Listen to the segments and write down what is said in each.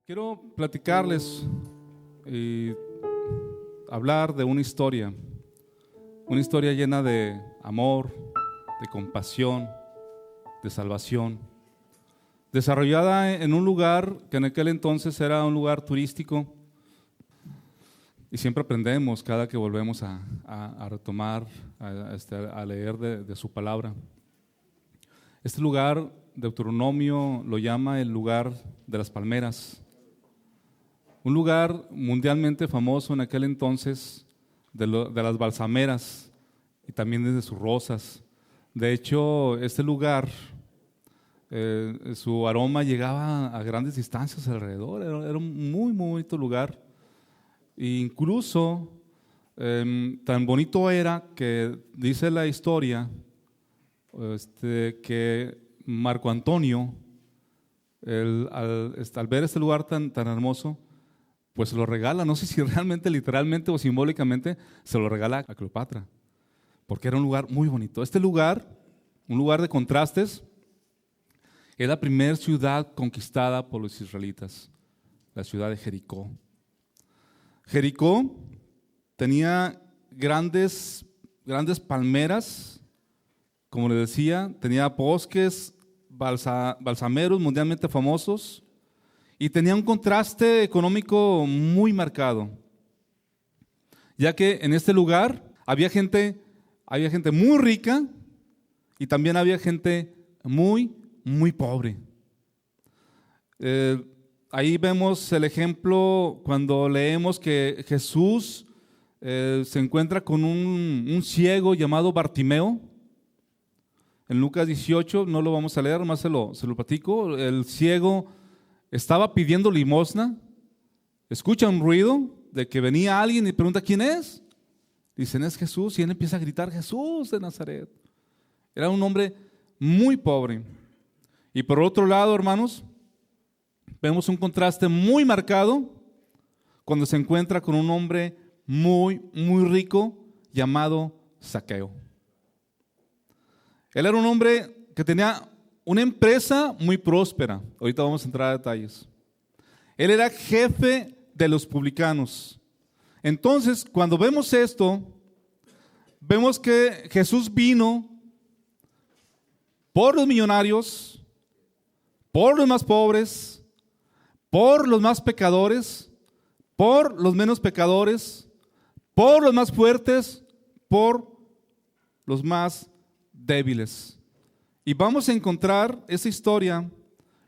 Quiero platicarles y hablar de una historia llena de amor, de compasión, de salvación, desarrollada en un lugar que en aquel entonces era un lugar turístico, y siempre aprendemos cada que volvemos a retomar, a leer de su palabra. Este lugar, Deuteronomio lo llama el lugar de las palmeras. Un lugar mundialmente famoso en aquel entonces de las balsameras y también de sus rosas. De hecho, este lugar, su aroma llegaba a grandes distancias alrededor. Era un muy, muy bonito lugar. E incluso, tan bonito era que dice la historia que Marco Antonio, al ver este lugar tan hermoso, pues se lo regala, no sé si realmente, literalmente o simbólicamente, se lo regala a Cleopatra, porque era un lugar muy bonito. Este lugar, un lugar de contrastes, es la primera ciudad conquistada por los israelitas, la ciudad de Jericó. Jericó tenía grandes palmeras, como les decía, tenía bosques balsameros mundialmente famosos, y tenía un contraste económico muy marcado, ya que en este lugar había gente muy rica y también había gente muy, muy pobre. Ahí vemos el ejemplo cuando leemos que Jesús se encuentra con un ciego llamado Bartimeo. En Lucas 18, no lo vamos a leer, más se lo platico. El ciego estaba pidiendo limosna, escucha un ruido de que venía alguien y pregunta ¿quién es? Dicen es Jesús, y él empieza a gritar Jesús de Nazaret. Era un hombre muy pobre. Y por otro lado, hermanos, vemos un contraste muy marcado cuando se encuentra con un hombre muy, muy rico llamado Zaqueo. Él era un hombre que tenía una empresa muy próspera. Ahorita vamos a entrar a detalles. Él era jefe de los publicanos. Entonces, cuando vemos esto, vemos que Jesús vino por los millonarios, por los más pobres, por los más pecadores, por los menos pecadores, por los más fuertes, por los más débiles. Y vamos a encontrar esa historia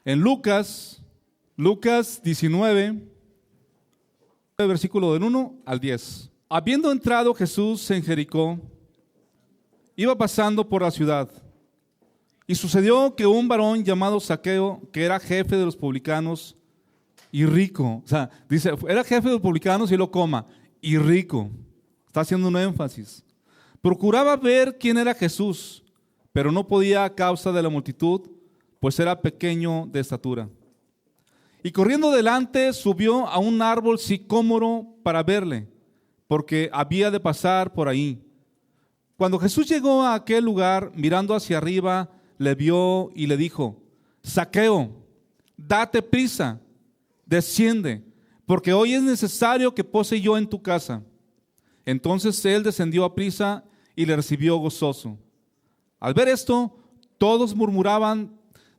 en Lucas 19, versículo del 1 al 10. Habiendo entrado Jesús en Jericó, iba pasando por la ciudad. Y sucedió que un varón llamado Zaqueo, que era jefe de los publicanos y rico, o sea, dice, era jefe de los publicanos y lo coma, y rico, está haciendo un énfasis, procuraba ver quién era Jesús, pero no podía a causa de la multitud, pues era pequeño de estatura. Y corriendo delante subió a un árbol sicómoro para verle, porque había de pasar por ahí. Cuando Jesús llegó a aquel lugar, mirando hacia arriba, le vio y le dijo: Zaqueo, date prisa, desciende, porque hoy es necesario que pose yo en tu casa. Entonces él descendió a prisa y le recibió gozoso. Al ver esto, todos murmuraban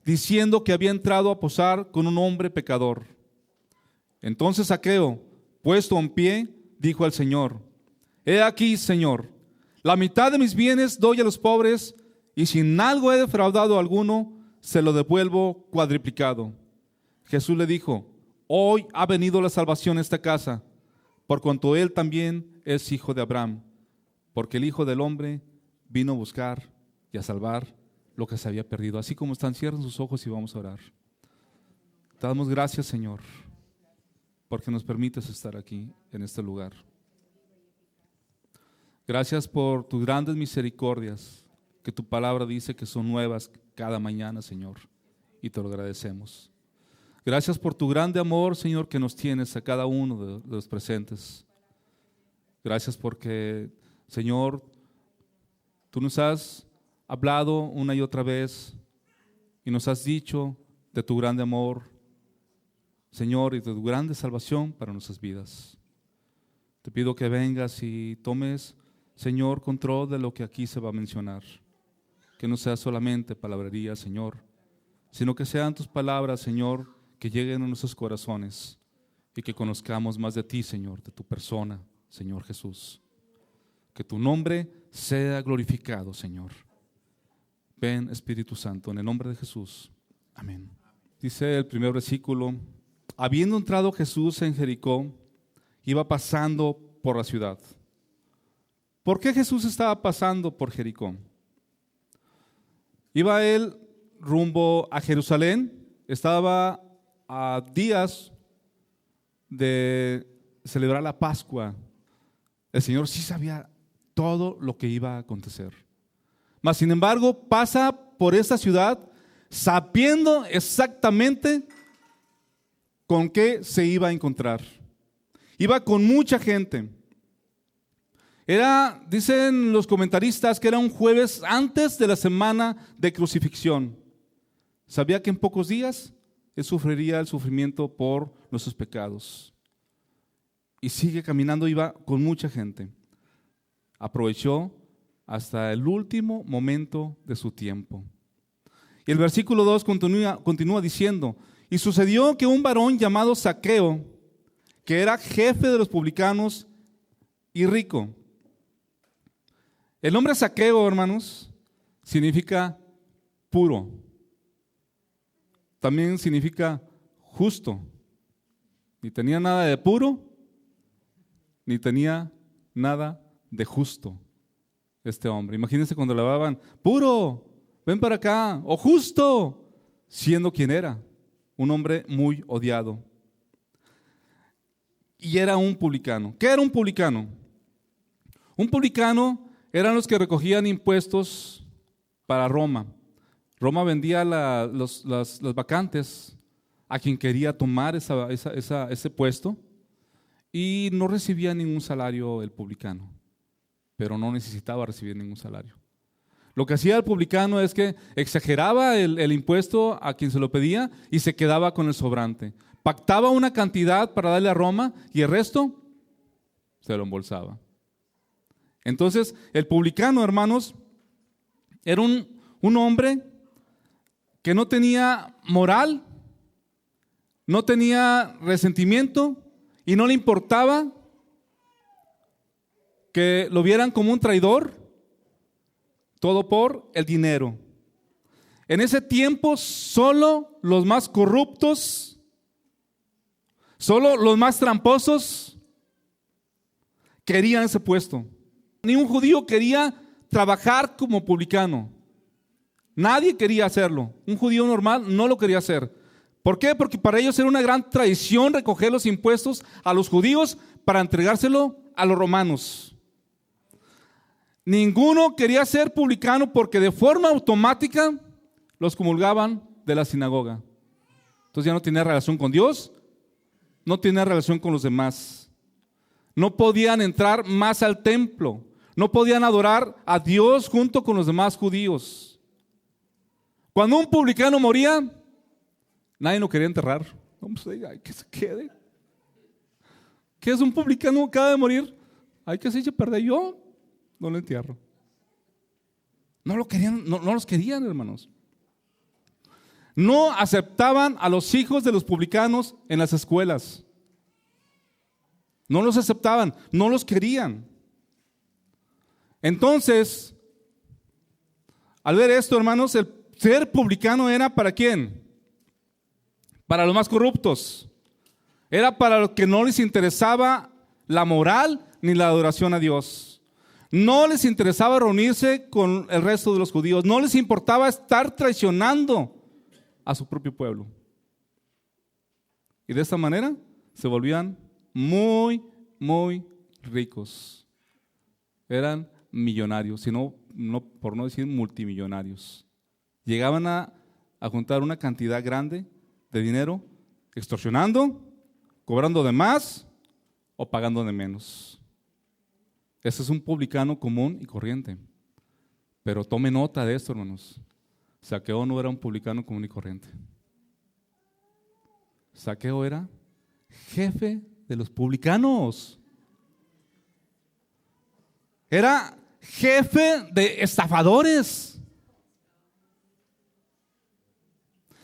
diciendo que había entrado a posar con un hombre pecador. Entonces Zaqueo, puesto en pie, dijo al Señor: He aquí, Señor, la mitad de mis bienes doy a los pobres, y si en algo he defraudado a alguno, se lo devuelvo cuadriplicado. Jesús le dijo: Hoy ha venido la salvación a esta casa, por cuanto él también es hijo de Abraham, porque el Hijo del Hombre vino a buscar y a salvar lo que se había perdido. Así como están, cierren sus ojos y vamos a orar. Te damos gracias, Señor, porque nos permites estar aquí en este lugar. Gracias por tus grandes misericordias, que tu palabra dice que son nuevas cada mañana, Señor, y te lo agradecemos. Gracias por tu grande amor, Señor, que nos tienes a cada uno de los presentes. Gracias porque, Señor, tú nos has hablado una y otra vez y nos has dicho de tu grande amor, Señor, y de tu grande salvación para nuestras vidas. Te pido que vengas y tomes, Señor, control de lo que aquí se va a mencionar. Que no sea solamente palabrería, Señor, sino que sean tus palabras, Señor, que lleguen a nuestros corazones y que conozcamos más de ti, Señor, de tu persona, Señor Jesús. Que tu nombre sea glorificado, Señor. Ven, Espíritu Santo, en el nombre de Jesús. Amén. Dice el primer versículo: habiendo entrado Jesús en Jericó, iba pasando por la ciudad. ¿Por qué Jesús estaba pasando por Jericó? Iba él rumbo a Jerusalén, estaba a días de celebrar la Pascua. El Señor sí sabía todo lo que iba a acontecer. Mas sin embargo pasa por esta ciudad sabiendo exactamente con qué se iba a encontrar. Iba con mucha gente. Dicen los comentaristas, que era un jueves antes de la semana de crucifixión. Sabía que en pocos días él sufriría el sufrimiento por nuestros pecados. Y sigue caminando, iba con mucha gente. Aprovechó hasta el último momento de su tiempo. Y el versículo 2 continúa diciendo: y sucedió que un varón llamado Zaqueo, que era jefe de los publicanos y rico. El nombre Zaqueo, hermanos, significa puro. También significa justo. Ni tenía nada de puro, ni tenía nada de justo este hombre. Imagínense cuando le hablaban: puro, ven para acá, o justo, siendo quien era, un hombre muy odiado. Y era un publicano. ¿Qué era un publicano? Un publicano eran los que recogían impuestos para Roma. Roma vendía las vacantes a quien quería tomar ese puesto, y no recibía ningún salario el publicano, pero no necesitaba recibir ningún salario. Lo que hacía el publicano es que exageraba el impuesto a quien se lo pedía y se quedaba con el sobrante. Pactaba una cantidad para darle a Roma y el resto se lo embolsaba. Entonces, el publicano, hermanos, era un hombre que no tenía moral, no tenía resentimiento y no le importaba que lo vieran como un traidor, todo por el dinero. En ese tiempo, solo los más corruptos, solo los más tramposos querían ese puesto. Ni un judío quería trabajar como publicano. Nadie quería hacerlo. Un judío normal no lo quería hacer. ¿Por qué? Porque para ellos era una gran traición recoger los impuestos a los judíos para entregárselo a los romanos. Ninguno quería ser publicano porque de forma automática los comulgaban de la sinagoga. Entonces ya no tenía relación con Dios, no tenía relación con los demás. No podían entrar más al templo, no podían adorar a Dios junto con los demás judíos. Cuando un publicano moría, nadie lo quería enterrar. Vamos a decir, que se quede. ¿Qué es un publicano? Acaba de morir. Hay que se eche a perder. Yo no lo entierro. No lo querían, no los querían, hermanos. No aceptaban a los hijos de los publicanos en las escuelas. No los aceptaban, no los querían. Entonces, al ver esto, hermanos, el ser publicano era ¿para quién? Para los más corruptos. Era para los que no les interesaba la moral ni la adoración a Dios. No les interesaba reunirse con el resto de los judíos. No les importaba estar traicionando a su propio pueblo. Y de esta manera se volvían muy, muy ricos. Eran millonarios, por no decir multimillonarios. Llegaban a juntar una cantidad grande de dinero, extorsionando, cobrando de más o pagando de menos. Ese es un publicano común y corriente. Pero tome nota de esto, hermanos. Zaqueo no era un publicano común y corriente. Zaqueo era jefe de los publicanos. Era jefe de estafadores.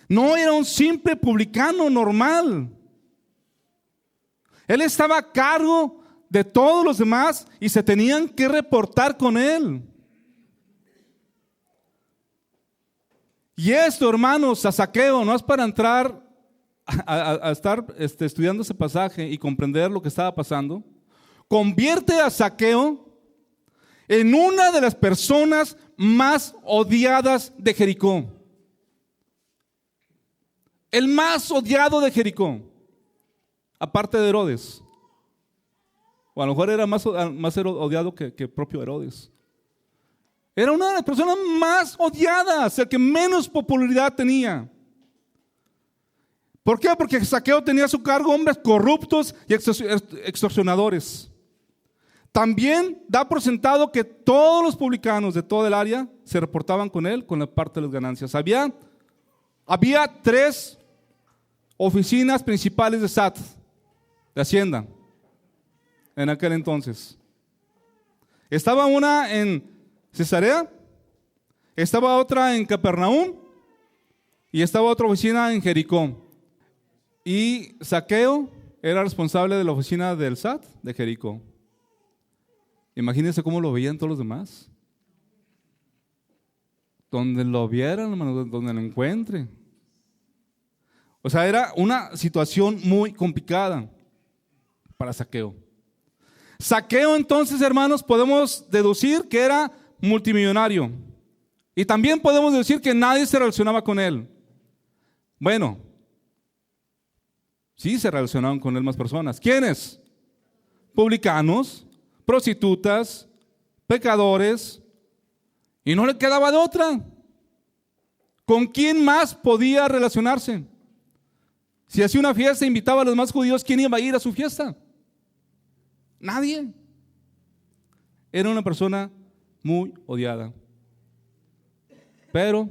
No era un simple publicano normal. Él estaba a cargo de todos los demás y se tenían que reportar con él. Y esto, hermanos, a Zaqueo, no es para entrar a estar estudiando ese pasaje y comprender lo que estaba pasando. Convierte a Zaqueo en una de las personas más odiadas de Jericó. El más odiado de Jericó, aparte de Herodes. O a lo mejor era más odiado que propio Herodes. Era una de las personas más odiadas, el que menos popularidad tenía. ¿Por qué? Porque Zaqueo tenía a su cargo hombres corruptos y extorsionadores. También da por sentado que todos los publicanos de todo el área se reportaban con él con la parte de las ganancias. Había 3 oficinas principales de SAT, de Hacienda, en aquel entonces. Estaba una en Cesarea, estaba otra en Capernaum y estaba otra oficina en Jericó. Y Zaqueo era responsable de la oficina del SAT de Jericó. Imagínense cómo lo veían todos los demás. Donde lo vieran, hermano, donde lo encuentre. O sea, era una situación muy complicada para Zaqueo. Zaqueo, entonces, hermanos, podemos deducir que era multimillonario. Y también podemos decir que nadie se relacionaba con él. Bueno, sí se relacionaban con él más personas. ¿Quiénes? Publicanos, prostitutas, pecadores. Y no le quedaba de otra. ¿Con quién más podía relacionarse? Si hacía una fiesta e invitaba a los más judíos, ¿quién iba a ir a su fiesta? Nadie. Era una persona muy odiada. Pero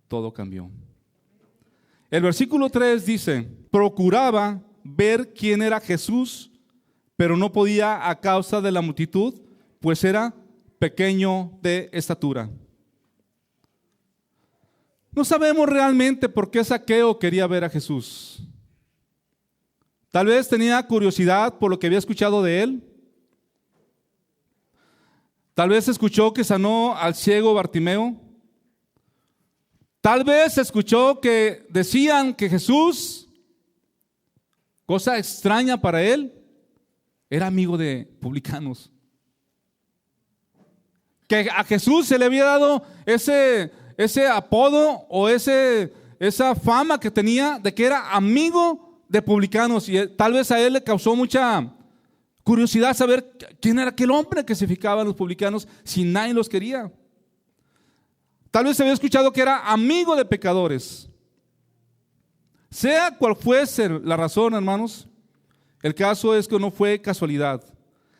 todo cambió. El versículo 3 dice: procuraba ver quién era Jesús, pero no podía a causa de la multitud, pues era pequeño de estatura. No sabemos realmente por qué Zaqueo quería ver a Jesús. Tal vez tenía curiosidad por lo que había escuchado de él. Tal vez escuchó que sanó al ciego Bartimeo. Tal vez escuchó que decían que Jesús, cosa extraña para él, era amigo de publicanos. Que a Jesús se le había dado ese apodo o esa fama que tenía de que era amigo de publicanos. Y tal vez a él le causó mucha curiosidad saber quién era aquel hombre que se fijaba en los publicanos si nadie los quería. Tal vez se había escuchado que era amigo de pecadores. Sea cual fuese la razón, hermanos, el caso es que no fue casualidad.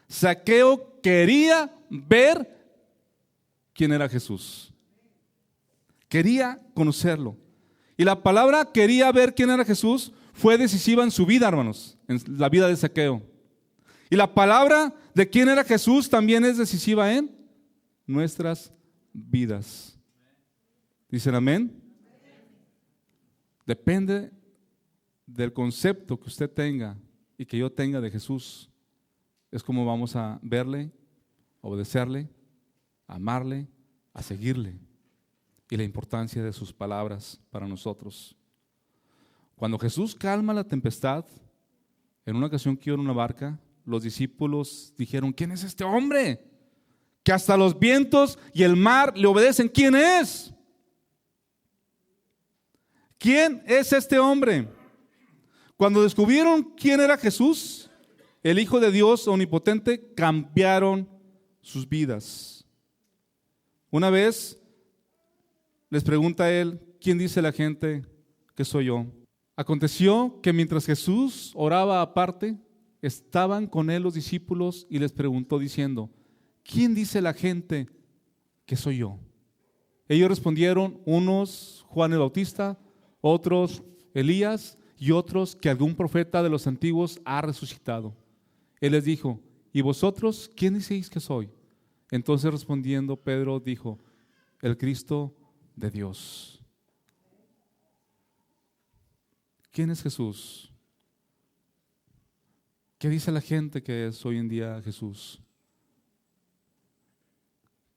Zaqueo quería ver quién era Jesús. Quería conocerlo. Y la palabra quería ver quién era Jesús fue decisiva en su vida, hermanos, en la vida de Zaqueo. Y la palabra de quién era Jesús también es decisiva en nuestras vidas. ¿Dicen amén? Depende del concepto que usted tenga y que yo tenga de Jesús. Es como vamos a verle, a obedecerle, a amarle, a seguirle. Y la importancia de sus palabras para nosotros. Cuando Jesús calma la tempestad, en una ocasión que iba en una barca, los discípulos dijeron: ¿quién es este hombre? Que hasta los vientos y el mar le obedecen. ¿Quién es? ¿Quién es este hombre? Cuando descubrieron quién era Jesús, el Hijo de Dios omnipotente, cambiaron sus vidas. Una vez les pregunta a él: ¿quién dice la gente que soy yo? Aconteció que mientras Jesús oraba aparte, estaban con él los discípulos y les preguntó diciendo: ¿quién dice la gente que soy yo? Ellos respondieron: unos Juan el Bautista, otros Elías y otros que algún profeta de los antiguos ha resucitado. Él les dijo: ¿y vosotros quién decís que soy? Entonces respondiendo Pedro dijo: el Cristo de Dios. ¿Quién es Jesús? ¿Qué dice la gente que es hoy en día Jesús?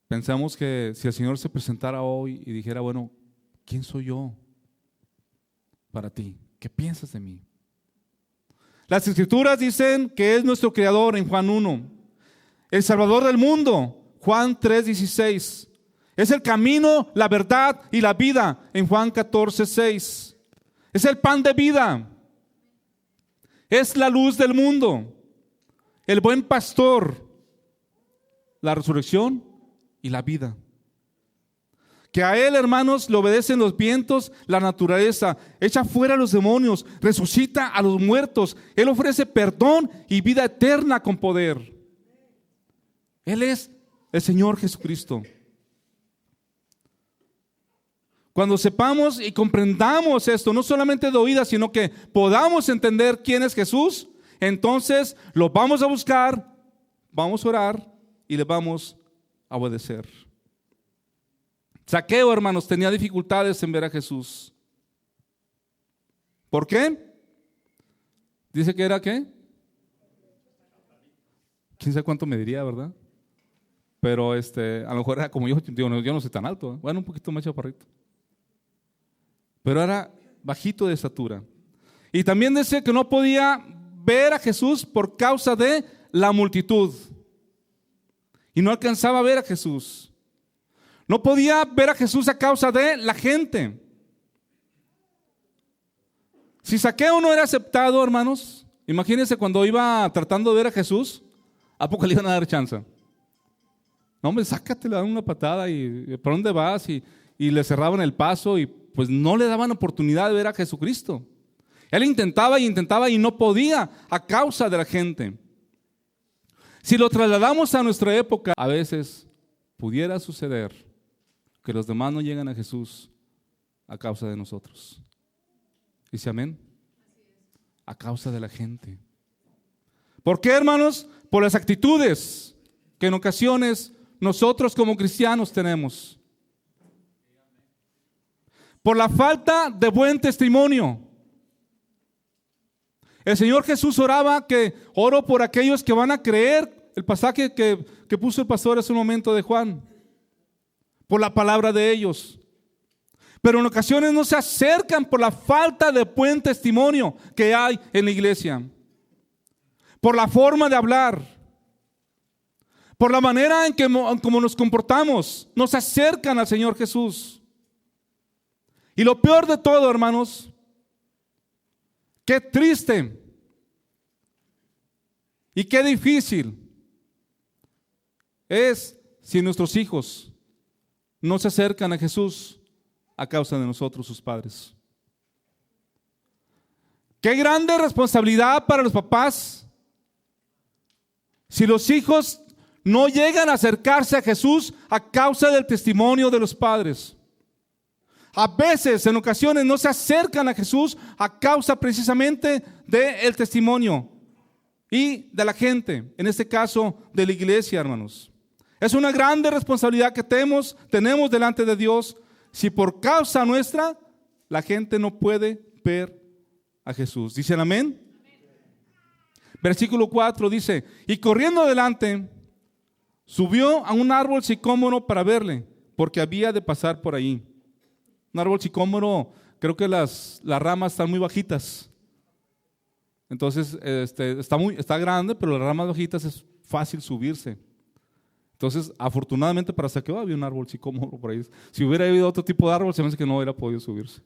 Pensamos que si el Señor se presentara hoy y dijera: bueno, ¿quién soy yo para ti? ¿Qué piensas de mí? Las Escrituras dicen que es nuestro Creador en Juan 1, el Salvador del mundo, Juan 3:16. Es el camino, la verdad y la vida en Juan 14:6. Es el pan de vida. Es la luz del mundo, el buen pastor, la resurrección y la vida. Que a Él, hermanos, le obedecen los vientos, la naturaleza, echa fuera a los demonios, resucita a los muertos. Él ofrece perdón y vida eterna con poder. Él es el Señor Jesucristo. Cuando sepamos y comprendamos esto, no solamente de oídas, sino que podamos entender quién es Jesús, entonces lo vamos a buscar, vamos a orar y le vamos a obedecer. Zaqueo, hermanos, tenía dificultades en ver a Jesús. ¿Por qué? Dice que era ¿qué? Quién sabe cuánto me diría, ¿verdad? Pero a lo mejor era como yo no soy tan alto, ¿eh? Bueno, un poquito más chaparrito. Pero era bajito de estatura. Y también dice que no podía ver a Jesús por causa de la multitud. Y no alcanzaba a ver a Jesús. No podía ver a Jesús a causa de la gente. Si Zaqueo no era aceptado, hermanos, imagínense cuando iba tratando de ver a Jesús, ¿a poco le iban a dar chance? No, hombre, sácate, le dan una patada y ¿por dónde vas? Y le cerraban el paso y pues no le daban oportunidad de ver a Jesucristo. Él intentaba y no podía a causa de la gente. Si lo trasladamos a nuestra época, a veces pudiera suceder que los demás no llegan a Jesús a causa de nosotros. Dice amén. A causa de la gente. ¿Por qué, hermanos? Por las actitudes que en ocasiones nosotros como cristianos tenemos. Por la falta de buen testimonio. El Señor Jesús oraba que oro por aquellos que van a creer, el pasaje que puso el pastor hace un momento de Juan, por la palabra de ellos. Pero en ocasiones no se acercan por la falta de buen testimonio que hay en la iglesia, por la forma de hablar, por la manera en que como nos comportamos, nos acercan al Señor Jesús. Y lo peor de todo, hermanos, qué triste y qué difícil es si nuestros hijos no se acercan a Jesús a causa de nosotros, sus padres. Qué grande responsabilidad para los papás si los hijos no llegan a acercarse a Jesús a causa del testimonio de los padres. A veces, en ocasiones, no se acercan a Jesús a causa precisamente del testimonio y de la gente, en este caso de la iglesia, hermanos. Es una grande responsabilidad que tenemos delante de Dios si por causa nuestra la gente no puede ver a Jesús. ¿Dicen amén? Versículo 4 dice: y corriendo adelante, subió a un árbol sicómoro para verle, porque había de pasar por ahí. Un árbol sicómoro, creo que las ramas están muy bajitas. Entonces está grande, pero las ramas bajitas es fácil subirse. Entonces, afortunadamente para Zaqueo había un árbol sicómoro por ahí. Si hubiera habido otro tipo de árbol, se me hace que no hubiera podido subirse.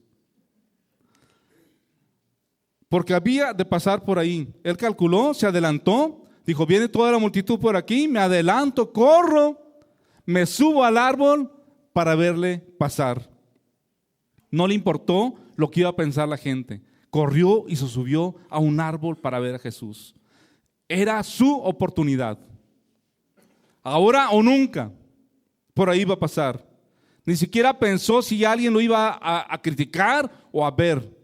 Porque había de pasar por ahí. Él calculó, se adelantó, dijo: viene toda la multitud por aquí, me adelanto, corro, me subo al árbol para verle pasar. No le importó lo que iba a pensar la gente. Corrió y se subió a un árbol para ver a Jesús. Era su oportunidad. Ahora o nunca, por ahí iba a pasar. Ni siquiera pensó si alguien lo iba a criticar o a ver.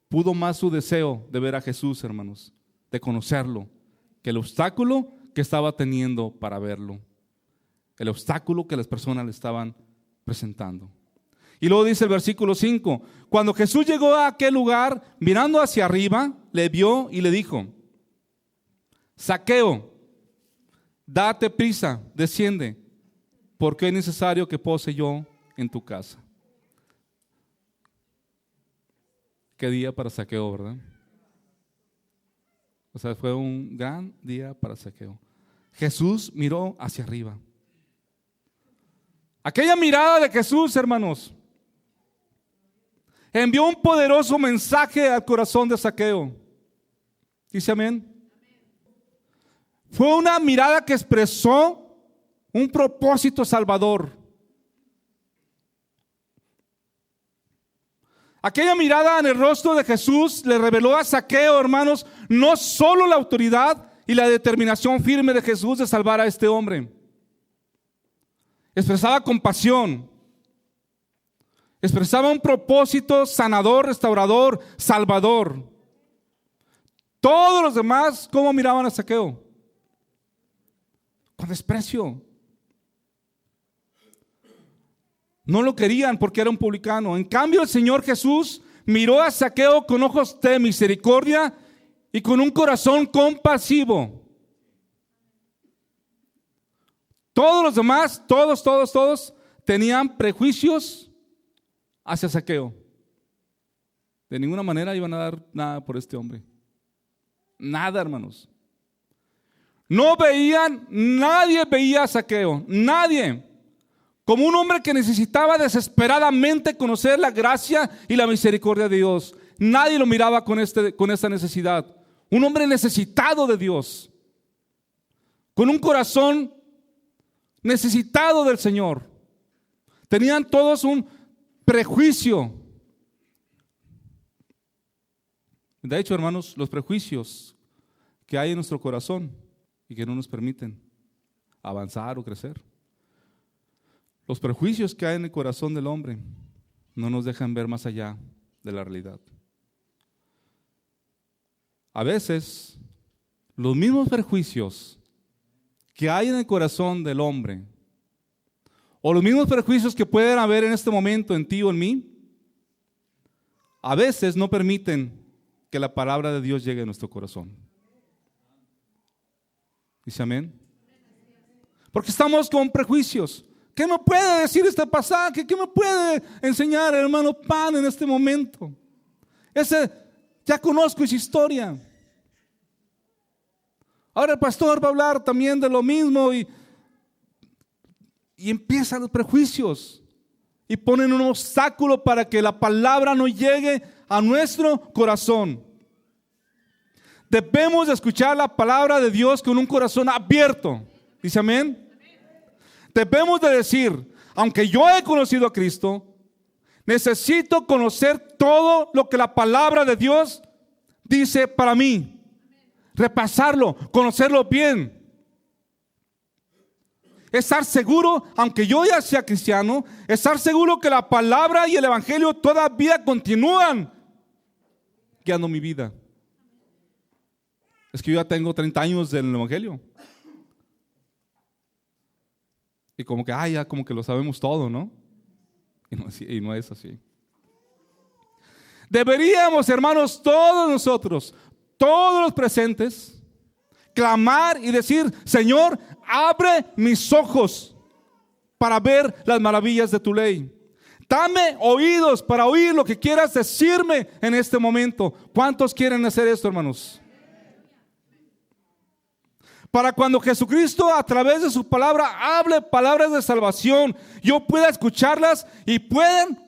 pudo más su deseo de ver a Jesús, hermanos, de conocerlo, que el obstáculo que estaba teniendo para verlo, el obstáculo que las personas le estaban presentando. Y luego dice el versículo 5, cuando Jesús llegó a aquel lugar, mirando hacia arriba, le vio y le dijo: Zaqueo, date prisa, desciende, porque es necesario que pose yo en tu casa. Qué día para Zaqueo, ¿verdad? O sea, fue un gran día para Zaqueo. Jesús miró hacia arriba. Aquella mirada de Jesús, hermanos, envió un poderoso mensaje al corazón de Zaqueo. Dice amén. Fue una mirada que expresó un propósito salvador. Aquella mirada en el rostro de Jesús le reveló a Zaqueo, hermanos, no solo la autoridad y la determinación firme de Jesús de salvar a este hombre. Expresaba compasión. Expresaba un propósito sanador, restaurador, salvador. Todos los demás, ¿cómo miraban a Zaqueo? Con desprecio. No lo querían porque era un publicano. En cambio, el Señor Jesús miró a Zaqueo con ojos de misericordia y con un corazón compasivo. Todos los demás, todos tenían prejuicios hacia Zaqueo. De ninguna manera iban a dar nada por este hombre. Nada, hermanos. Nadie veía a Zaqueo, nadie, como un hombre que necesitaba desesperadamente conocer la gracia y la misericordia de Dios. Nadie lo miraba con esta necesidad. Un hombre necesitado de Dios, con un corazón necesitado del Señor. Tenían todos un prejuicio. De hecho, hermanos, los prejuicios que hay en nuestro corazón y que no nos permiten avanzar o crecer. Los prejuicios que hay en el corazón del hombre no nos dejan ver más allá de la realidad. A veces, los mismos prejuicios que hay en el corazón del hombre, o los mismos prejuicios que pueden haber en este momento en ti o en mí, a veces no permiten que la palabra de Dios llegue a nuestro corazón. Dice amén. Porque estamos con prejuicios. ¿Qué me puede decir este pasaje? ¿Qué me puede enseñar el hermano Pan en este momento? Ya conozco esa historia. Ahora el pastor va a hablar también de lo mismo y empiezan los prejuicios y ponen un obstáculo para que la palabra no llegue a nuestro corazón. Debemos de escuchar la palabra de Dios con un corazón abierto. Dice amén. Debemos de decir, aunque yo he conocido a Cristo, necesito conocer todo lo que la palabra de Dios dice para mí. Repasarlo, conocerlo bien. Estar seguro, aunque yo ya sea cristiano, estar seguro que la palabra y el evangelio todavía continúan guiando mi vida. Es que yo ya tengo 30 años del evangelio. Y como que, ya como que lo sabemos todo, ¿no? Y no es así. Deberíamos, hermanos, todos nosotros, todos los presentes, clamar y decir: Señor, abre mis ojos para ver las maravillas de tu ley. Dame oídos para oír lo que quieras decirme en este momento. ¿Cuántos quieren hacer esto, hermanos? Para cuando Jesucristo a través de su palabra hable palabras de salvación, yo pueda escucharlas y puedan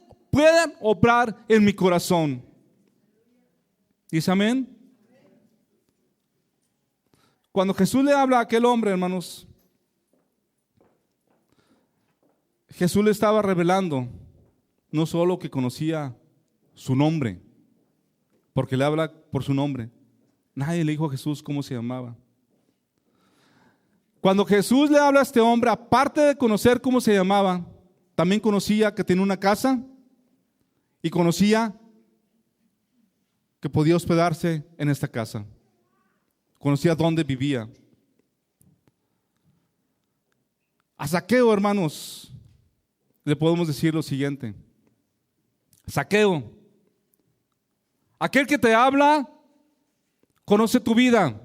obrar en mi corazón. ¿Dice amén? Cuando Jesús le habla a aquel hombre, hermanos, Jesús le estaba revelando no solo que conocía su nombre, porque le habla por su nombre. Nadie le dijo a Jesús cómo se llamaba. Cuando Jesús le habla a este hombre, aparte de conocer cómo se llamaba, también conocía que tenía una casa y conocía que podía hospedarse en esta casa. Conocía dónde vivía. A Zaqueo, hermanos, le podemos decir lo siguiente. Zaqueo, aquel que te habla conoce tu vida.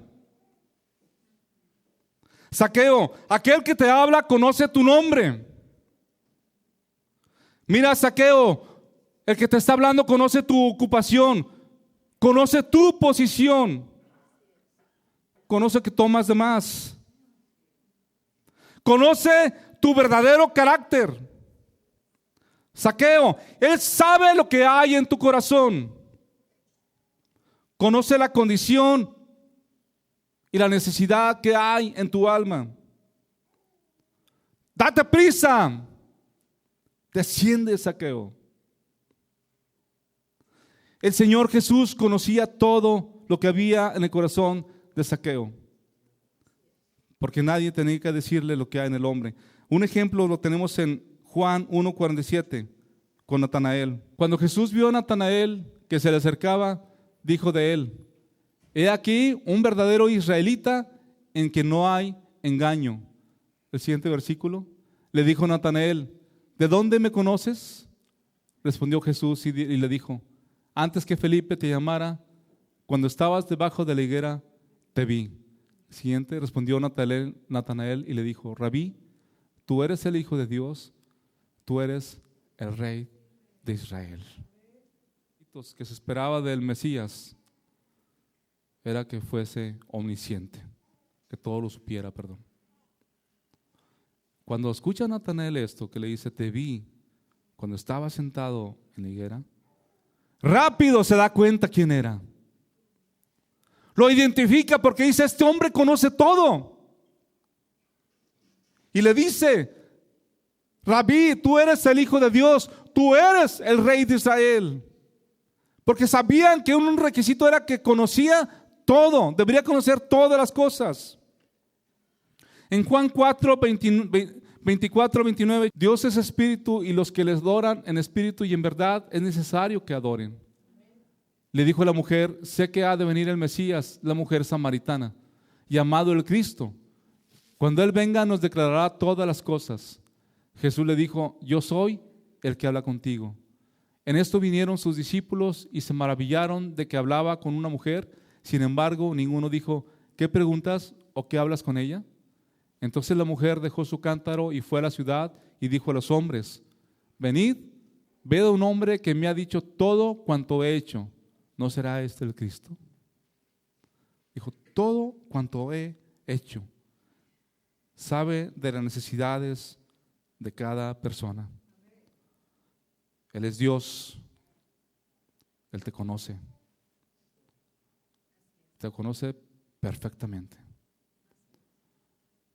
Zaqueo, aquel que te habla conoce tu nombre. Mira, Zaqueo, el que te está hablando conoce tu ocupación, conoce tu posición, conoce que tomas de más, conoce tu verdadero carácter. Zaqueo, él sabe lo que hay en tu corazón, conoce la condición y la necesidad que hay en tu alma. Date prisa, desciende, Zaqueo. El Señor Jesús conocía todo lo que había en el corazón de Zaqueo, porque nadie tenía que decirle lo que hay en el hombre. Un ejemplo lo tenemos en Juan 1:47 con Natanael. Cuando Jesús vio a Natanael que se le acercaba, dijo de él: he aquí un verdadero israelita en quien no hay engaño. El siguiente versículo, le dijo Natanael: ¿de dónde me conoces? Respondió Jesús y le dijo: antes que Felipe te llamara, cuando estabas debajo de la higuera, te vi. Siguiente, respondió Natanael y le dijo: Rabí, tú eres el Hijo de Dios, tú eres el Rey de Israel. Que se esperaba del Mesías era que fuese omnisciente, que todo lo supiera, perdón. Cuando escucha Natanael esto, que le dice: te vi cuando estaba sentado en la higuera, rápido se da cuenta quién era. Lo identifica porque dice: este hombre conoce todo. Y le dice: Rabí, tú eres el Hijo de Dios, tú eres el Rey de Israel. Porque sabían que un requisito era que conocía todo, debería conocer todas las cosas. En Juan 24:29, Dios es espíritu y los que les adoran en espíritu y en verdad es necesario que adoren. Le dijo a la mujer: sé que ha de venir el Mesías, la mujer samaritana, llamado el Cristo. Cuando Él venga nos declarará todas las cosas. Jesús le dijo: yo soy el que habla contigo. En esto vinieron sus discípulos y se maravillaron de que hablaba con una mujer. Sin embargo, ninguno dijo: ¿qué preguntas o qué hablas con ella? Entonces la mujer dejó su cántaro y fue a la ciudad y dijo a los hombres: venid, ved a un hombre que me ha dicho todo cuanto he hecho. ¿No será este el Cristo? Dijo: todo cuanto he hecho. Sabe de las necesidades de cada persona. Él es Dios. Él te conoce. Te conoce perfectamente.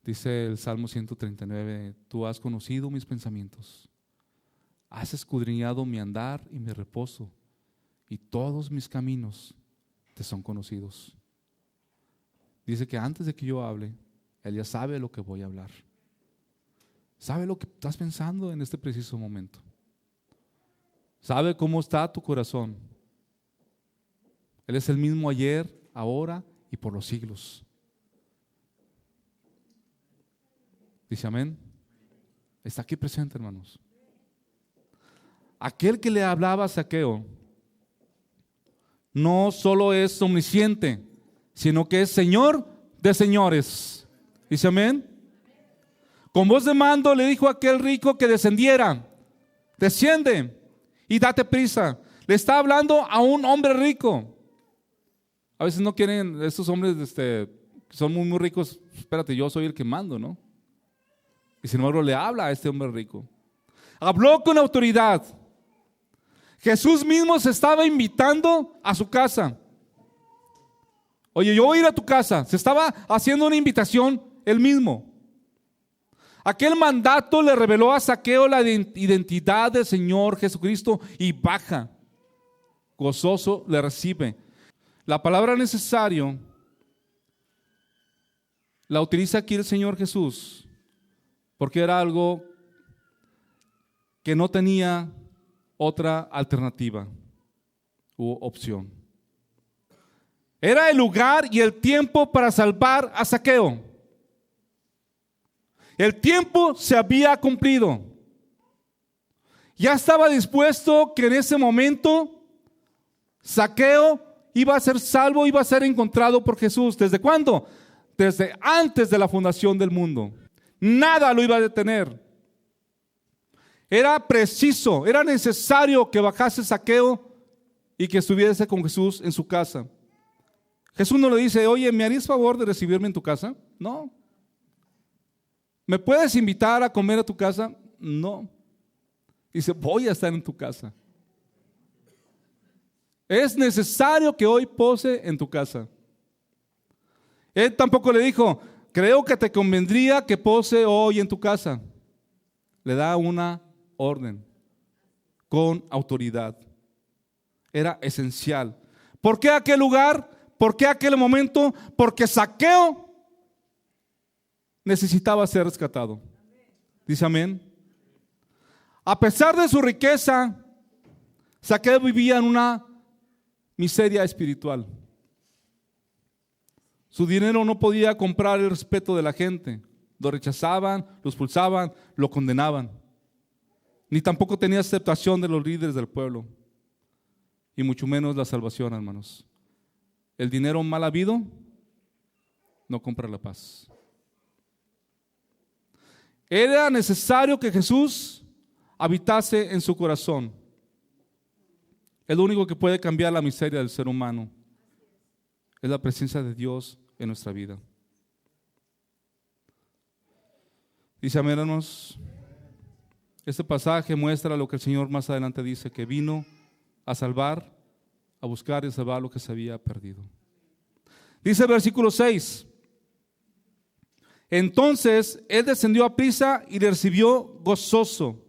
Dice el Salmo 139: tú has conocido mis pensamientos, has escudriñado mi andar y mi reposo, y todos mis caminos te son conocidos. Dice que antes de que yo hable, Él ya sabe lo que voy a hablar. Sabe lo que estás pensando en este preciso momento. Sabe cómo está tu corazón. Él es el mismo ayer, ahora y por los siglos. Dice amén. Está aquí presente, hermanos. Aquel que le hablaba a Zaqueo no solo es omnisciente, sino que es Señor de señores. Dice amén. Con voz de mando le dijo a aquel rico que descendiera: desciende y date prisa. Le está hablando a un hombre rico. A veces no quieren estos hombres que son muy ricos: espérate, yo soy el que mando, ¿no? Y sin embargo le habla a este hombre rico. Habló con autoridad. Jesús mismo se estaba invitando a su casa. Oye, yo voy a ir a tu casa. Se estaba haciendo una invitación él mismo. Aquel mandato le reveló a Zaqueo la identidad del Señor Jesucristo y baja, gozoso, le recibe. La palabra necesario la utiliza aquí el Señor Jesús porque era algo que no tenía otra alternativa u opción. Era el lugar y el tiempo para salvar a Zaqueo. El tiempo se había cumplido. Ya estaba dispuesto que en ese momento Zaqueo iba a ser salvo, iba a ser encontrado por Jesús. ¿Desde cuándo? Desde antes de la fundación del mundo. Nada lo iba a detener. Era preciso, era necesario que bajase Zaqueo y que estuviese con Jesús en su casa. Jesús no le dice, oye, ¿me harías favor de recibirme en tu casa? No. ¿Me puedes invitar a comer a tu casa? No. Dice, voy a estar en tu casa. Es necesario que hoy pose en tu casa. Él tampoco le dijo, creo que te convendría que pose hoy en tu casa. Le da una orden con autoridad. Era esencial. ¿Por qué aquel lugar? ¿Por qué aquel momento? Porque Zaqueo necesitaba ser rescatado. Dice amén. A pesar de su riqueza, Zaqueo vivía en una miseria espiritual. Su dinero no podía comprar el respeto de la gente. Lo rechazaban, lo expulsaban, lo condenaban. Ni tampoco tenía aceptación de los líderes del pueblo. Y mucho menos la salvación, hermanos. El dinero mal habido no compra la paz. Era necesario que Jesús habitase en su corazón. Es lo único que puede cambiar la miseria del ser humano. Es la presencia de Dios en nuestra vida. Dice, amén, hermanos. Este pasaje muestra lo que el Señor más adelante dice, que vino a salvar, a buscar y a salvar lo que se había perdido. Dice el versículo 6. Entonces él descendió a prisa y le recibió gozoso.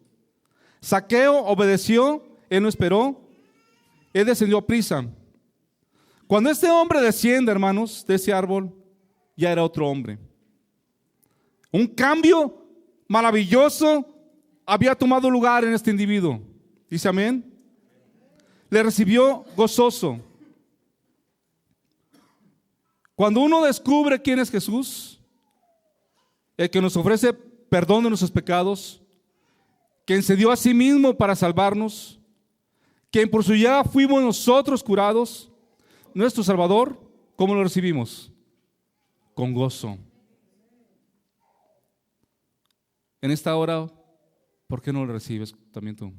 Zaqueo obedeció, él no esperó, él descendió a prisa. Cuando este hombre desciende, hermanos, de ese árbol, ya era otro hombre. Un cambio maravilloso había tomado lugar en este individuo. Dice amén. Le recibió gozoso. Cuando uno descubre quién es Jesús, el que nos ofrece perdón de nuestros pecados, quien se dio a sí mismo para salvarnos, quien por su llaga fuimos nosotros curados, nuestro Salvador, ¿cómo lo recibimos? Con gozo. En esta hora, ¿por qué no lo recibes también tú?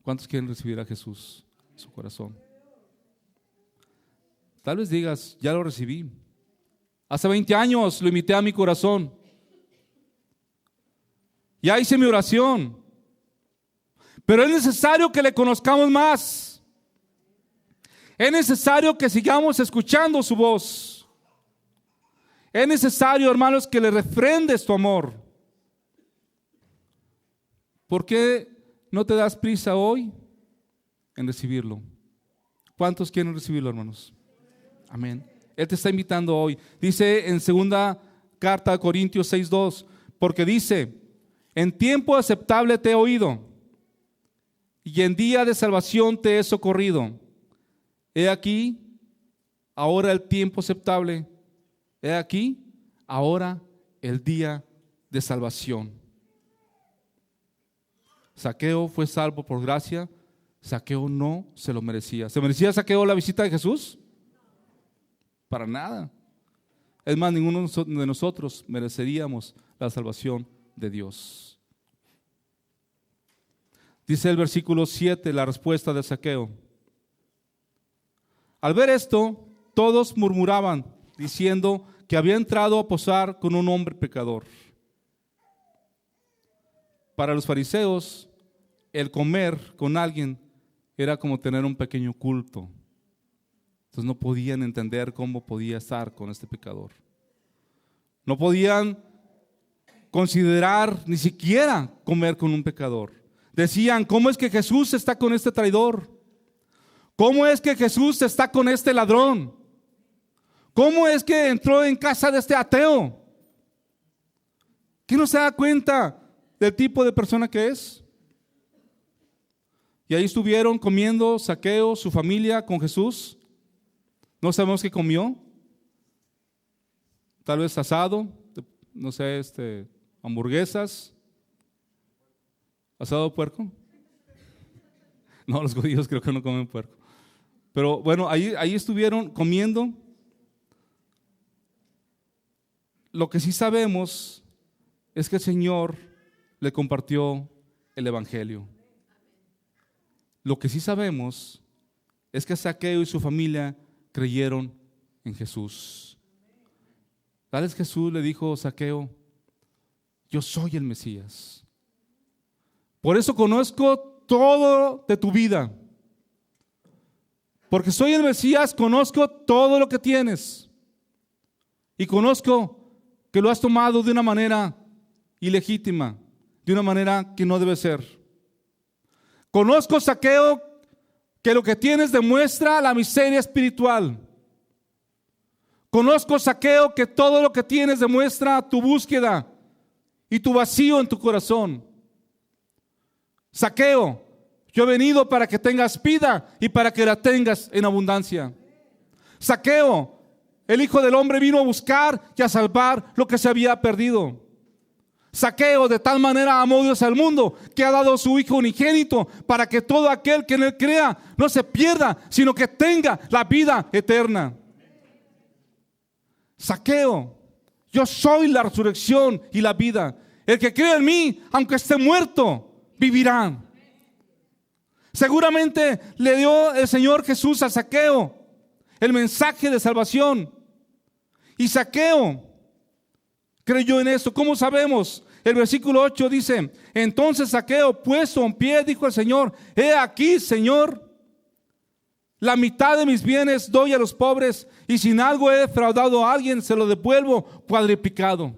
¿Cuántos quieren recibir a Jesús en su corazón? Tal vez digas, ya lo recibí. Hace 20 años lo invité a mi corazón. Ya hice mi oración. Pero es necesario que le conozcamos más. Es necesario que sigamos escuchando su voz. Es necesario, hermanos, que le refrendes tu amor. ¿Por qué no te das prisa hoy en recibirlo? ¿Cuántos quieren recibirlo, hermanos? Amén. Él te está invitando hoy. Dice en segunda carta de Corintios 6:2, porque dice, en tiempo aceptable te he oído, y en día de salvación te he socorrido. He aquí, ahora el tiempo aceptable. He aquí, ahora el día de salvación. Zaqueo fue salvo por gracia. Zaqueo no se lo merecía. ¿Se merecía Zaqueo la visita de Jesús? Para nada. Es más, ninguno de nosotros mereceríamos la salvación de Dios. Dice el versículo 7, la respuesta de Zaqueo. Al ver esto, todos murmuraban, diciendo que había entrado a posar con un hombre pecador. Para los fariseos, el comer con alguien era como tener un pequeño culto. Entonces no podían entender cómo podía estar con este pecador. No podían considerar ni siquiera comer con un pecador. Decían, ¿cómo es que Jesús está con este traidor? ¿Cómo es que Jesús está con este ladrón? ¿Cómo es que entró en casa de este ateo? ¿Qué no se da cuenta del tipo de persona que es? Y ahí estuvieron comiendo Zaqueo, su familia, con Jesús. No sabemos qué comió. Tal vez asado, no sé, hamburguesas, asado de puerco. No, los judíos creo que no comen puerco. Pero bueno, ahí estuvieron comiendo. Lo que sí sabemos es que el Señor le compartió el evangelio. Lo que sí sabemos es que Zaqueo y su familia creyeron en Jesús. Tal vez Jesús le dijo a Zaqueo: yo soy el Mesías. Por eso conozco todo de tu vida. Porque soy el Mesías, conozco todo lo que tienes. Y conozco que lo has tomado de una manera ilegítima, de una manera que no debe ser. Conozco, Zaqueo, que lo que tienes demuestra la miseria espiritual. Conozco, Zaqueo, que todo lo que tienes demuestra tu búsqueda y tu vacío en tu corazón. Zaqueo, yo he venido para que tengas vida y para que la tengas en abundancia. Zaqueo, el Hijo del Hombre vino a buscar y a salvar lo que se había perdido. Zaqueo, de tal manera amó Dios al mundo que ha dado a su Hijo unigénito para que todo aquel que en él crea no se pierda, sino que tenga la vida eterna. Zaqueo, yo soy la resurrección y la vida. El que cree en mí, aunque esté muerto, vivirá. Seguramente le dio el Señor Jesús a Zaqueo el mensaje de salvación. Y Zaqueo creyó en eso. ¿Cómo sabemos? El versículo 8 dice: entonces Zaqueo, puesto en pie, dijo al Señor: he aquí, Señor, la mitad de mis bienes doy a los pobres, y si en algo he defraudado a alguien, se lo devuelvo cuadriplicado.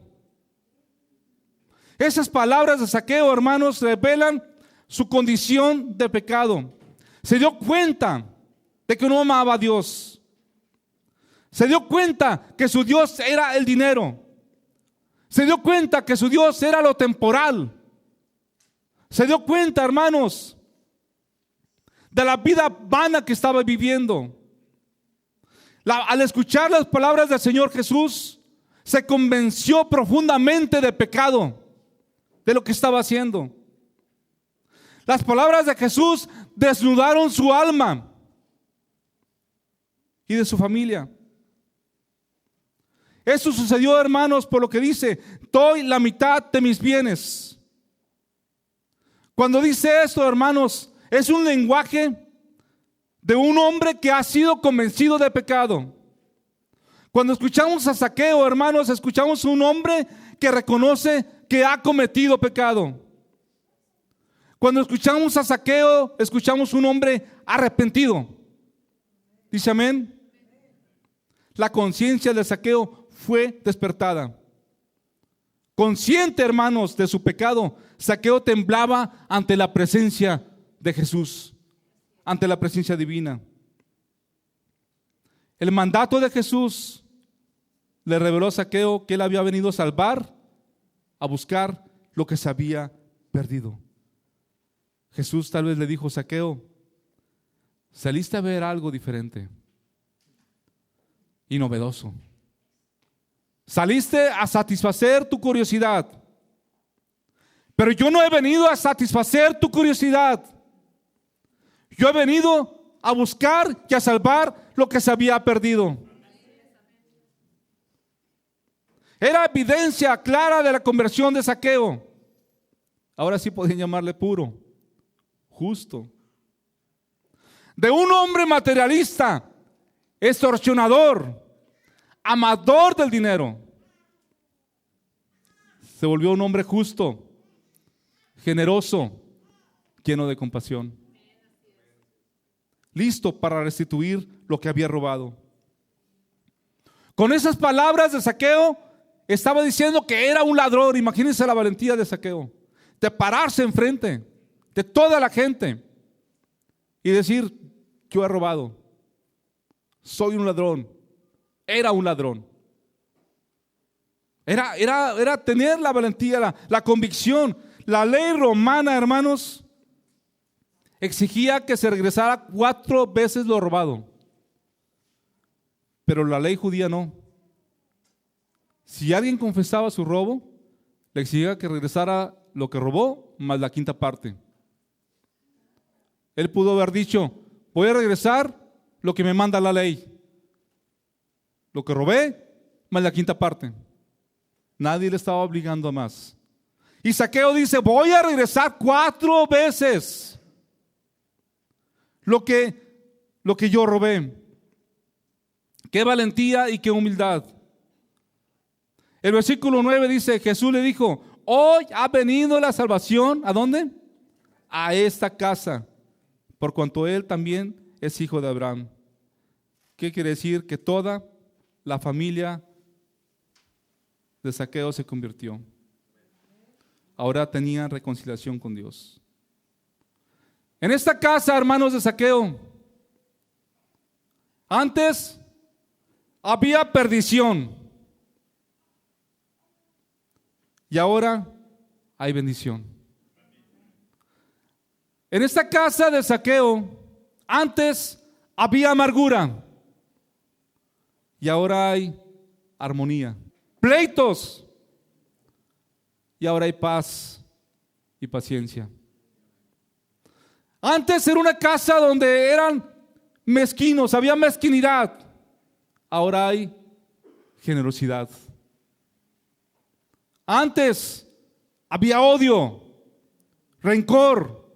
Esas palabras de Zaqueo, hermanos, revelan su condición de pecado. Se dio cuenta de que no amaba a Dios. Se dio cuenta que su Dios era el dinero. Se dio cuenta que su Dios era lo temporal. Se dio cuenta, hermanos, de la vida vana que estaba viviendo. Al escuchar las palabras del Señor Jesús, se convenció profundamente de pecado, de lo que estaba haciendo. Las palabras de Jesús desnudaron su alma y de su familia. Eso sucedió, hermanos, por lo que dice: doy la mitad de mis bienes. Cuando dice esto, hermanos, es un lenguaje de un hombre que ha sido convencido de pecado. Cuando escuchamos a Zaqueo, hermanos, escuchamos un hombre que reconoce que ha cometido pecado. Cuando escuchamos a Zaqueo, escuchamos un hombre arrepentido. Dice amén. La conciencia de Zaqueo fue despertada. Consciente, hermanos, de su pecado, Zaqueo temblaba ante la presencia de Jesús, ante la presencia divina. El mandato de Jesús le reveló a Zaqueo que él había venido a salvar, a buscar lo que se había perdido. Jesús tal vez le dijo: Zaqueo, saliste a ver algo diferente y novedoso. Saliste a satisfacer tu curiosidad, pero yo no he venido a satisfacer tu curiosidad. Yo he venido a buscar y a salvar lo que se había perdido. Era evidencia clara de la conversión de Zaqueo. Ahora sí podían llamarle puro, justo. De un hombre materialista, extorsionador, amador del dinero, se volvió un hombre justo, generoso, lleno de compasión, listo para restituir lo que había robado. Con esas palabras de Zaqueo estaba diciendo que era un ladrón. Imagínense la valentía de Zaqueo, de pararse enfrente de toda la gente y decir: yo he robado, soy un ladrón. Era un ladrón. Era tener la valentía, la convicción. La ley romana, hermanos, exigía que se regresara 4 veces lo robado. pero la ley judía no. Si alguien confesaba su robo, le exigía que regresara lo que robó más la quinta parte. Él pudo haber dicho: voy a regresar lo que me manda la ley, lo que robé más la quinta parte. Nadie le estaba obligando a más. Y Zaqueo dice: voy a regresar 4 veces lo que yo robé. Qué valentía y qué humildad. El versículo 9 dice: Jesús le dijo: hoy ha venido la salvación. ¿A dónde? A esta casa, por cuanto él también es hijo de Abraham. ¿Qué quiere decir? Que toda la familia de Zaqueo se convirtió. Ahora tenía reconciliación con Dios. En esta casa, hermanos de Zaqueo, antes había perdición y ahora hay bendición. En esta casa de Zaqueo, antes había amargura y ahora hay armonía. Pleitos y ahora hay paz y paciencia. Antes era una casa donde eran mezquinos, había mezquinidad. Ahora hay generosidad. Antes había odio, rencor,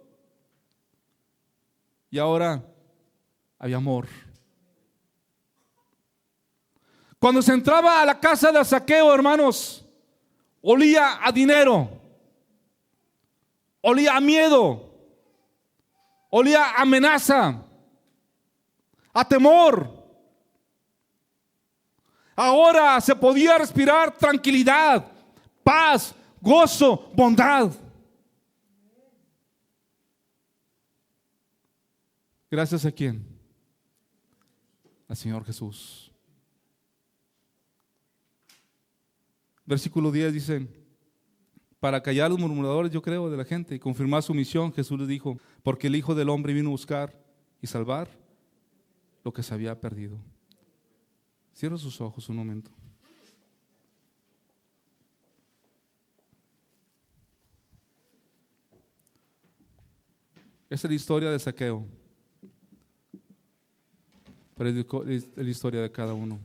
y ahora hay amor. Cuando se entraba a la casa de Zaqueo, hermanos, olía a dinero, olía a miedo, olía a amenaza, a temor. Ahora se podía respirar tranquilidad, paz, gozo, bondad. ¿Gracias a quién? Al Señor Jesús. Versículo 10 dice: para callar los murmuradores, yo creo, de la gente y confirmar su misión, Jesús les dijo: porque el Hijo del Hombre vino a buscar y salvar lo que se había perdido. Cierra sus ojos un momento. Esta es la historia de Zaqueo, pero es la historia de cada uno.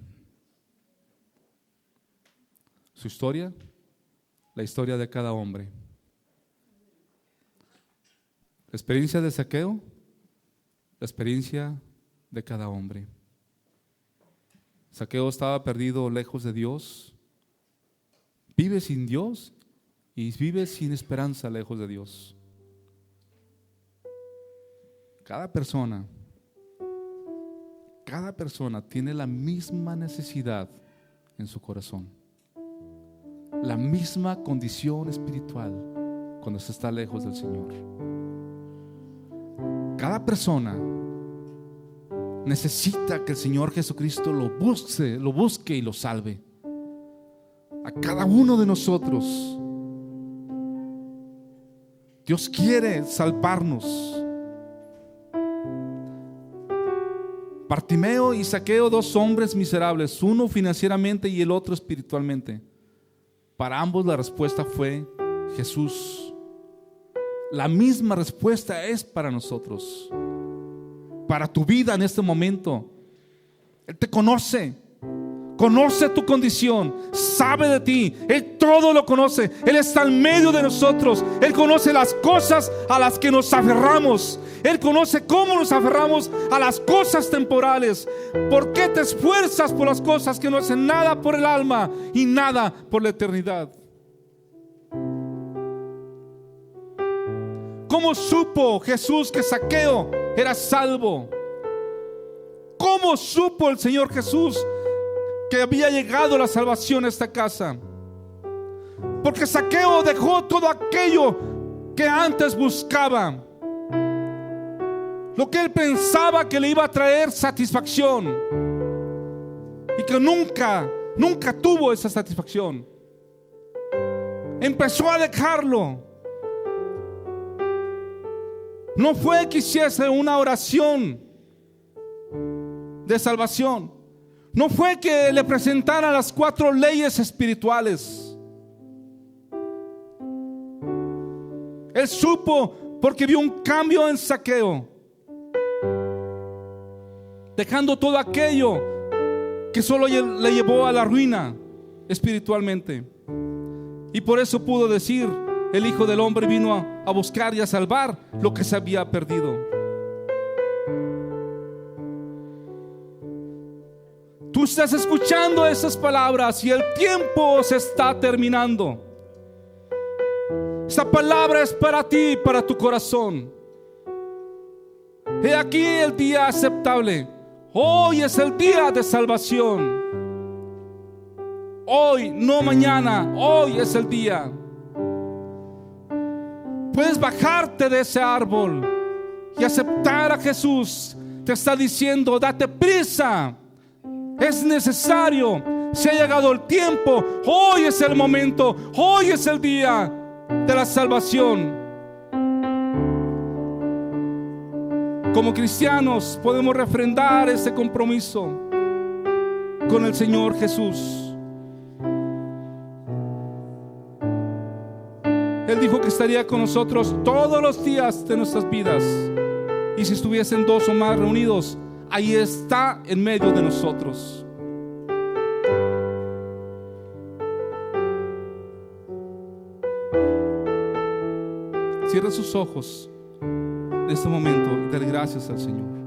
Su historia, la historia de cada hombre. La experiencia de Zaqueo, la experiencia de cada hombre. Zaqueo estaba perdido lejos de Dios, vive sin Dios y vive sin esperanza lejos de Dios. Cada persona tiene la misma necesidad en su corazón, la misma condición espiritual cuando se está lejos del Señor. Cada persona necesita que el Señor Jesucristo lo busque y lo salve. A cada uno de nosotros Dios quiere salvarnos. Bartimeo y Zaqueo, 2 hombres miserables, uno financieramente y el otro espiritualmente. Para ambos la respuesta fue Jesús. La misma respuesta es para nosotros, para tu vida en este momento. Él te conoce tu condición, sabe de ti, Él todo lo conoce. Él está en medio de nosotros. Él conoce las cosas a las que nos aferramos. Él conoce cómo nos aferramos a las cosas temporales. ¿Por qué te esfuerzas por las cosas que no hacen nada por el alma y nada por la eternidad? ¿Cómo supo Jesús que Zaqueo era salvo? ¿Cómo supo el Señor Jesús que había llegado la salvación a esta casa? Porque Zaqueo dejó todo aquello que antes buscaba, lo que él pensaba que le iba a traer satisfacción, y que nunca tuvo esa satisfacción. Empezó a dejarlo. No fue que hiciese una oración de salvación, No fue que le presentara las 4 leyes espirituales. Él supo porque vio un cambio en Zaqueo, dejando todo aquello que solo le llevó a la ruina espiritualmente. Y por eso pudo decir: el Hijo del Hombre vino a buscar y a salvar lo que se había perdido. Tú estás escuchando esas palabras y el tiempo se está terminando. Esta palabra es para ti, para tu corazón. He aquí el día aceptable. Hoy es el día de salvación. Hoy, no mañana, hoy es el día. Puedes bajarte de ese árbol y aceptar a Jesús. Te está diciendo: date prisa, es necesario, se ha llegado el tiempo. Hoy es el momento, hoy es el día de la salvación. Como cristianos podemos refrendar ese compromiso con el Señor Jesús. Él dijo que estaría con nosotros todos los días de nuestras vidas. Y si estuviesen 2 o más reunidos, ahí está en medio de nosotros. Cierre sus ojos en este momento y dale gracias al Señor.